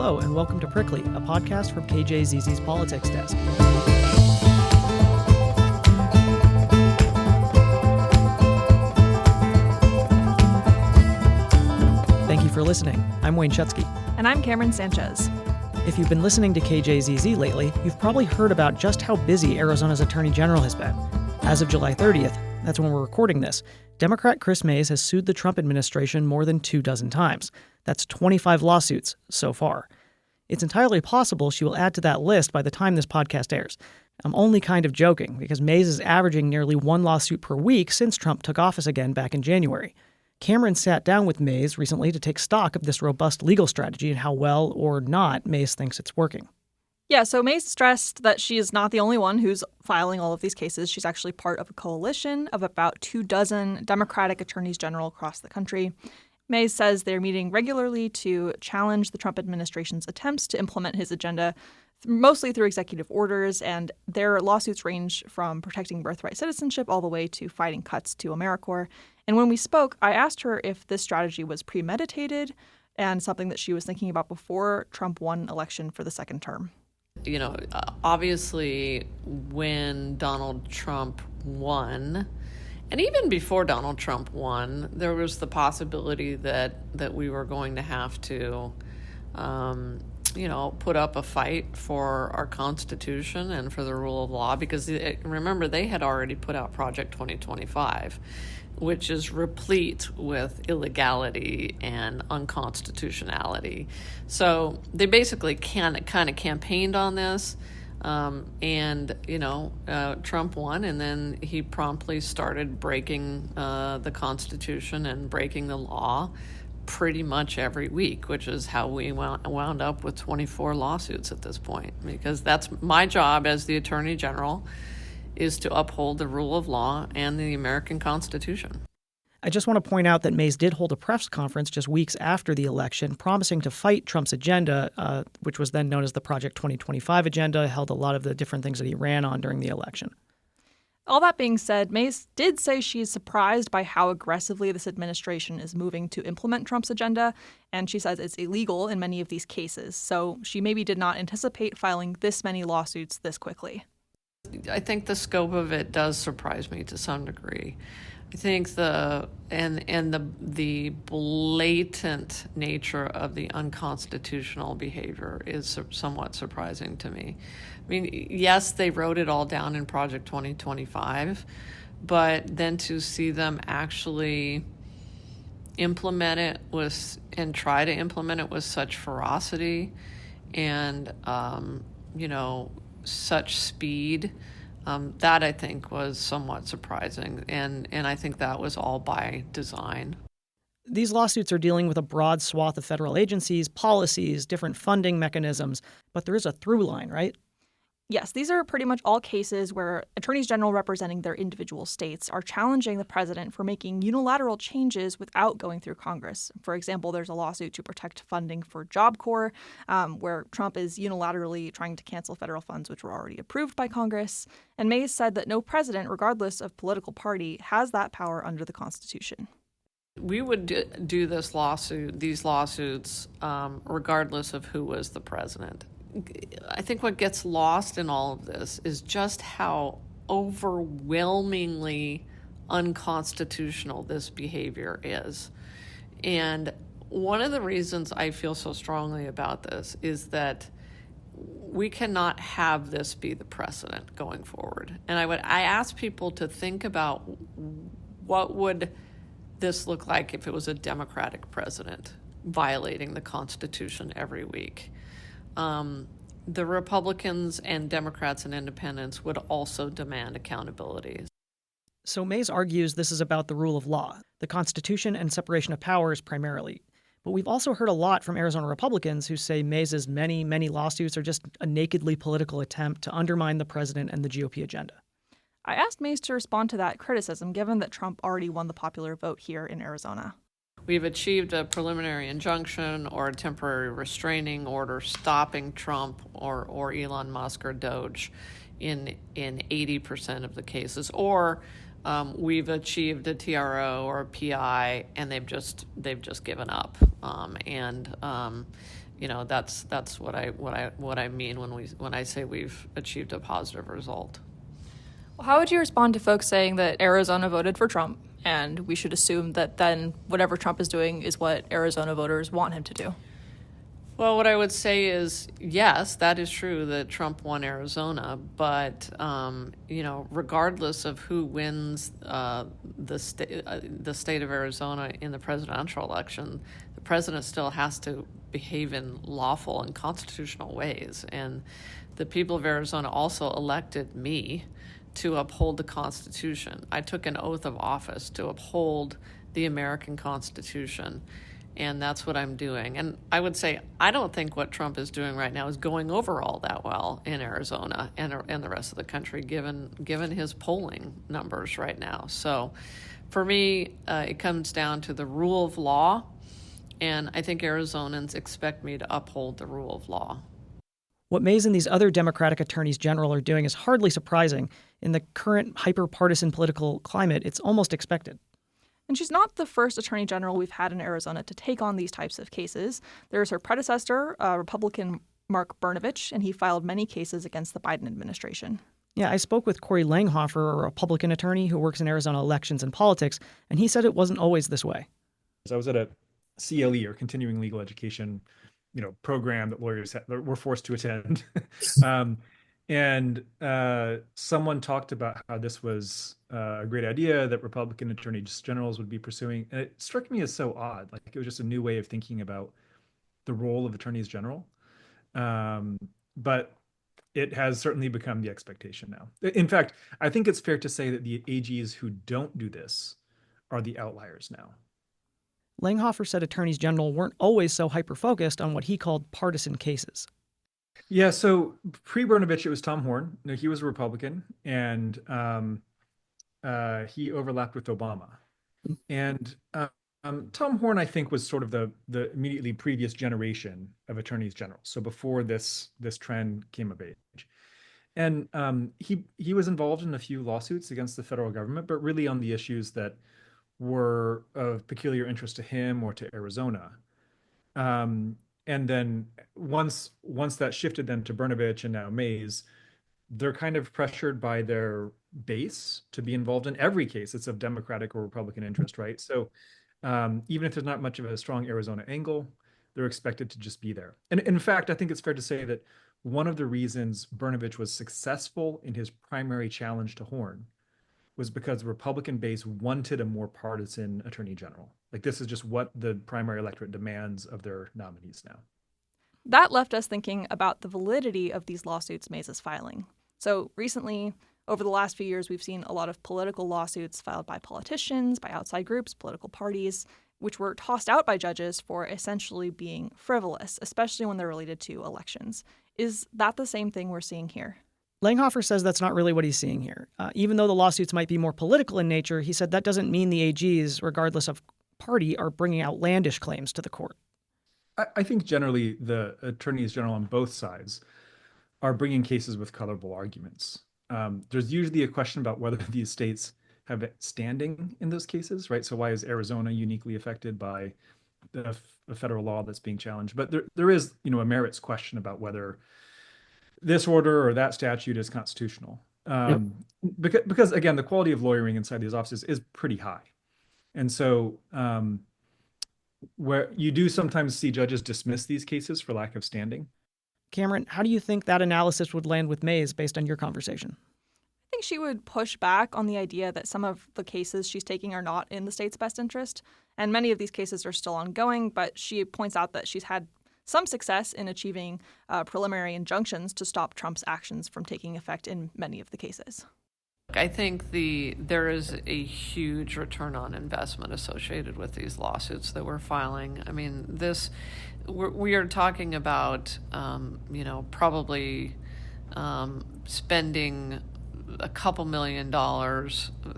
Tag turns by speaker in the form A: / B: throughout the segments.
A: Hello, and welcome to Prickly, a podcast from KJZZ's Politics Desk. Thank you for listening. I'm Wayne Schutsky.
B: And I'm Cameron Sanchez.
A: If you've been listening to KJZZ lately, you've probably heard about just how busy Arizona's Attorney General has been. As of July 30th, that's when we're recording this, Democrat Kris Mayes has sued the Trump administration more than 24 times. That's 25 lawsuits so far. It's entirely possible she will add to that list by the time this podcast airs. I'm only kind of joking, because Mayes is averaging nearly one lawsuit per week since Trump took office again back in January. Cameron sat down with Mayes recently to take stock of this robust legal strategy and how well or not Mayes thinks it's working.
B: Yeah, so Mayes stressed that she is not the only one who's filing all of these cases. She's actually part of a coalition of about 24 Democratic attorneys general across the country. Mayes says they're meeting regularly to challenge the Trump administration's attempts to implement his agenda, mostly through executive orders, and their lawsuits range from protecting birthright citizenship all the way to fighting cuts to AmeriCorps. And when we spoke, I asked her if this strategy was premeditated and something that she was thinking about before Trump won election for the second term.
C: You know, obviously, when Donald Trump won, and even before Donald Trump won, there was the possibility that we were going to have to, put up a fight for our Constitution and for the rule of law, because remember, they had already put out Project 2025, which is replete with illegality and unconstitutionality. So they basically kind of campaigned on this, and Trump won, and then he promptly started breaking the Constitution and breaking the law pretty much every week, which is how we wound up with 24 lawsuits at this point, because that's my job as the Attorney General, is to uphold the rule of law and the American Constitution.
A: I just want to point out that Mayes did hold a press conference just weeks after the election, promising to fight Trump's agenda, which was then known as the Project 2025 agenda, held a lot of the different things that he ran on during the election.
B: All that being said, Mayes did say she's surprised by how aggressively this administration is moving to implement Trump's agenda, and she says it's illegal in many of these cases. So she maybe did not anticipate filing this many lawsuits this quickly.
C: I think the scope of it does surprise me to some degree. I think the blatant nature of the unconstitutional behavior is somewhat surprising to me. I mean, yes, they wrote it all down in Project 2025, but then to see them actually implement it and try to implement it with such ferocity and such speed. That, I think, was somewhat surprising, and I think that was all by design.
A: These lawsuits are dealing with a broad swath of federal agencies, policies, different funding mechanisms, but there is a through line, right?
B: Yes, these are pretty much all cases where attorneys general representing their individual states are challenging the president for making unilateral changes without going through Congress. For example, there's a lawsuit to protect funding for Job Corps, where Trump is unilaterally trying to cancel federal funds which were already approved by Congress. And Mayes said that no president, regardless of political party, has that power under the Constitution.
C: We would do these lawsuits, regardless of who was the president. I think what gets lost in all of this is just how overwhelmingly unconstitutional this behavior is. And one of the reasons I feel so strongly about this is that we cannot have this be the precedent going forward. And I ask people to think about what would this look like if it was a Democratic president violating the Constitution every week. The Republicans and Democrats and independents would also demand accountability.
A: So Mayes argues this is about the rule of law, the Constitution and separation of powers primarily. But we've also heard a lot from Arizona Republicans who say Mayes' many, many lawsuits are just a nakedly political attempt to undermine the president and the GOP agenda.
B: I asked Mayes to respond to that criticism, given that Trump already won the popular vote here in Arizona.
C: We've achieved a preliminary injunction or a temporary restraining order stopping Trump or Elon Musk or Doge in 80% of the cases, or we've achieved a TRO or a PI and they've just given up. That's what I mean when I say we've achieved a positive result.
B: Well, how would you respond to folks saying that Arizona voted for Trump and we should assume that then whatever Trump is doing is what Arizona voters want him to do?
C: Well, what I would say is, yes, that is true that Trump won Arizona, but regardless of who wins the state of Arizona in the presidential election, the president still has to behave in lawful and constitutional ways. And the people of Arizona also elected me to uphold the Constitution. I took an oath of office to uphold the American Constitution. And that's what I'm doing. And I would say I don't think what Trump is doing right now is going over all that well in Arizona and the rest of the country, given his polling numbers right now. So for me, it comes down to the rule of law. And I think Arizonans expect me to uphold the rule of law.
A: What Mayes and these other Democratic attorneys general are doing is hardly surprising. In the current hyper-partisan political climate, it's almost expected.
B: And she's not the first attorney general we've had in Arizona to take on these types of cases. There's her predecessor, Republican Mark Brnovich, and he filed many cases against the Biden administration.
A: Yeah, I spoke with Corey Langhofer, a Republican attorney who works in Arizona elections and politics, and he said it wasn't always this way.
D: I was at a CLE, or continuing legal education, program that lawyers were forced to attend. And someone talked about how this was a great idea that Republican attorney generals would be pursuing. And it struck me as so odd. Like, it was just a new way of thinking about the role of attorneys general. But it has certainly become the expectation now. In fact, I think it's fair to say that the AGs who don't do this are the outliers now.
A: Langhofer said attorneys general weren't always so hyper-focused on what he called partisan cases.
D: Yeah, so pre-Brnovich, it was Tom Horn. He was a Republican, and he overlapped with Obama. And Tom Horn, I think, was sort of the immediately previous generation of attorneys general. So before this trend came of age. And he was involved in a few lawsuits against the federal government, but really on the issues that were of peculiar interest to him or to Arizona. And then once that shifted then to Brnovich and now Mayes, they're kind of pressured by their base to be involved in every case that's of Democratic or Republican interest, right? So even if there's not much of a strong Arizona angle, they're expected to just be there. And in fact, I think it's fair to say that one of the reasons Brnovich was successful in his primary challenge to Horn was because the Republican base wanted a more partisan attorney general. Like, this is just what the primary electorate demands of their nominees now.
B: That left us thinking about the validity of these lawsuits Mayes is filing. So recently, over the last few years, we've seen a lot of political lawsuits filed by politicians, by outside groups, political parties, which were tossed out by judges for essentially being frivolous, especially when they're related to elections. Is that the same thing we're seeing here?
A: Langhofer says that's not really what he's seeing here. Even though the lawsuits might be more political in nature, he said that doesn't mean the AGs, regardless of party, are bringing outlandish claims to the court.
D: I think generally the attorneys general on both sides are bringing cases with colorful arguments. There's usually a question about whether these states have standing in those cases, right? So why is Arizona uniquely affected by the federal law that's being challenged? But there is, a merits question about whether this order or that statute is constitutional. Because again, the quality of lawyering inside these offices is pretty high. And so where you do sometimes see judges dismiss these cases for lack of standing.
A: Cameron, how do you think that analysis would land with Mayes based on your conversation?
B: I think she would push back on the idea that some of the cases she's taking are not in the state's best interest. And many of these cases are still ongoing, but she points out that she's had some success in achieving preliminary injunctions to stop Trump's actions from taking effect in many of the cases.
C: I think there is a huge return on investment associated with these lawsuits that we're filing. I mean, we are talking about, probably spending a couple $1 million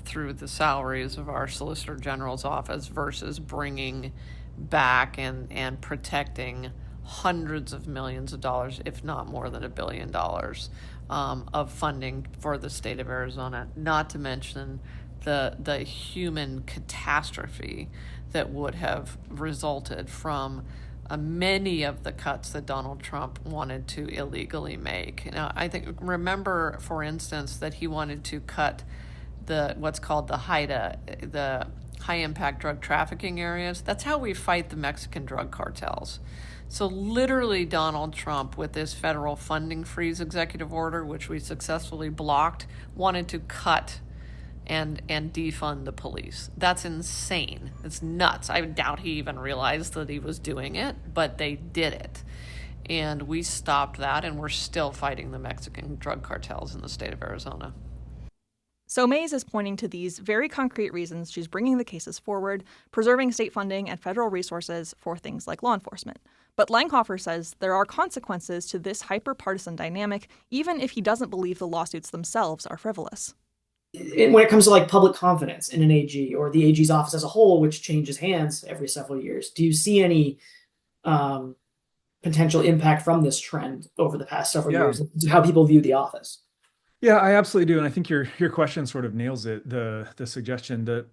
C: through the salaries of our Solicitor General's office versus bringing back and protecting hundreds of millions of dollars, if not more than $1 billion, of funding for the state of Arizona, not to mention the human catastrophe that would have resulted from many of the cuts that Donald Trump wanted to illegally make. Remember, for instance, that he wanted to cut what's called the HIDTA, the high impact drug trafficking areas. That's how we fight the Mexican drug cartels. So literally Donald Trump, with this federal funding freeze executive order, which we successfully blocked, wanted to cut and defund the police. That's insane. It's nuts. I doubt he even realized that he was doing it, but they did it. And we stopped that, and we're still fighting the Mexican drug cartels in the state of Arizona.
B: So Mayes is pointing to these very concrete reasons she's bringing the cases forward, preserving state funding and federal resources for things like law enforcement. But Langhofer says there are consequences to this hyper-partisan dynamic, even if he doesn't believe the lawsuits themselves are frivolous.
E: When it comes to public confidence in an AG or the AG's office as a whole, which changes hands every several years, do you see any potential impact from this trend over the past several years, how people view the office?
D: Yeah, I absolutely do. And I think your question sort of nails it, the suggestion that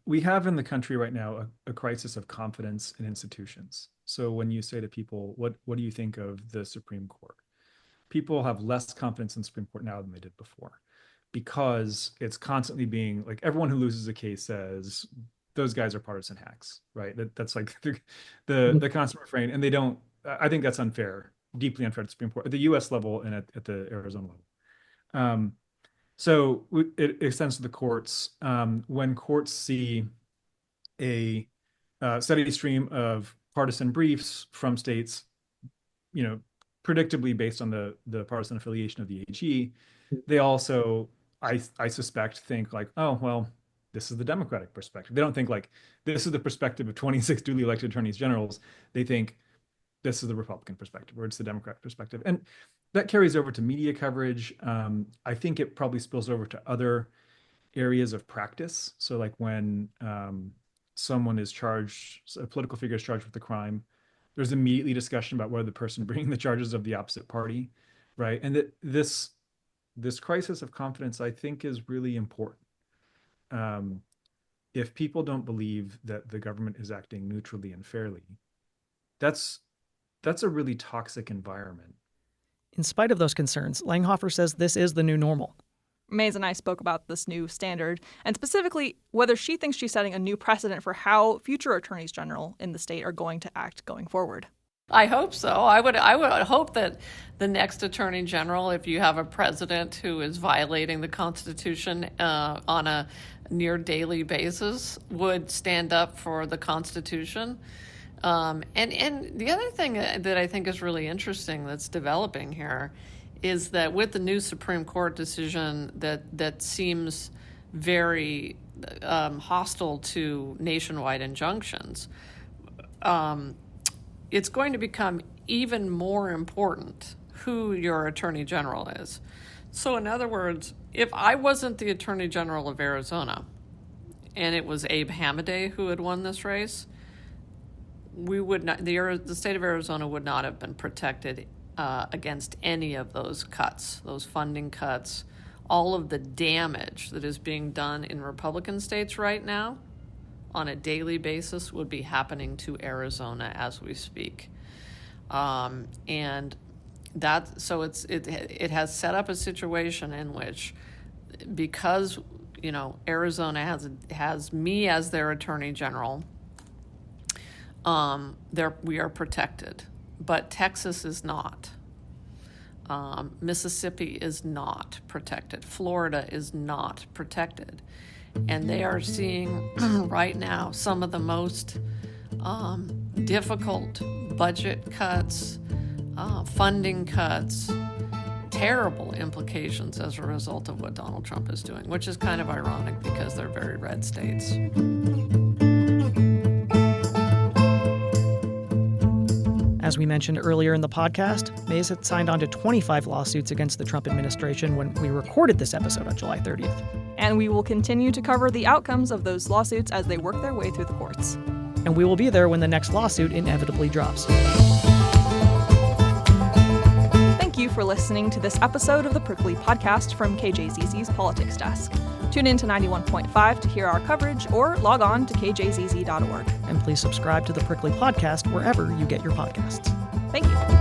D: we have in the country right now a crisis of confidence in institutions. So when you say to people, what do you think of the Supreme Court? People have less confidence in the Supreme Court now than they did before, because it's constantly being everyone who loses a case says those guys are partisan hacks, right? That's the constant refrain. And they don't, I think that's unfair, deeply unfair to the Supreme Court at the US level and at the Arizona level. So it extends to the courts. When courts see a steady stream of partisan briefs from states, predictably based on the partisan affiliation of the AG, they also, I suspect, think oh, well, this is the Democratic perspective. They don't think this is the perspective of 26 duly elected attorneys generals. They think this is the Republican perspective, or it's the Democratic perspective. And that carries over to media coverage. I think it probably spills over to other areas of practice. So when someone is charged, a political figure is charged with a crime, there's immediately discussion about whether the person bringing the charges of the opposite party, right? And this crisis of confidence, I think, is really important. If people don't believe that the government is acting neutrally and fairly, that's a really toxic environment.
A: In spite of those concerns, Langhofer says this is the new normal.
B: Mayes and I spoke about this new standard, and specifically whether she thinks she's setting a new precedent for how future attorneys general in the state are going to act going forward.
C: I hope so. I would hope that the next attorney general, if you have a president who is violating the Constitution on a near daily basis, would stand up for the Constitution. And the other thing that I think is really interesting that's developing here is that with the new Supreme Court decision that seems very hostile to nationwide injunctions, it's going to become even more important who your attorney general is. So in other words, if I wasn't the attorney general of Arizona and it was Abe Hamadeh who had won this race, we would not, the state of Arizona would not have been protected against any of those cuts, those funding cuts. All of the damage that is being done in Republican states right now on a daily basis would be happening to Arizona as we speak. And that, so it has set up a situation in which, because Arizona has me as their attorney general, we are protected, but Texas is not. Mississippi is not protected. Florida is not protected. And they are seeing right now some of the most difficult budget cuts, funding cuts, terrible implications as a result of what Donald Trump is doing, which is kind of ironic because they're very red states.
A: As we mentioned earlier in the podcast, Mayes had signed on to 25 lawsuits against the Trump administration when we recorded this episode on July 30th.
B: And we will continue to cover the outcomes of those lawsuits as they work their way through the courts.
A: And we will be there when the next lawsuit inevitably drops.
B: Thank you for listening to this episode of the Prickly Podcast from KJZZ's Politics Desk. Tune in to 91.5 to hear our coverage or log on to kjzz.org.
A: And please subscribe to the Prickly Podcast wherever you get your podcasts.
B: Thank you.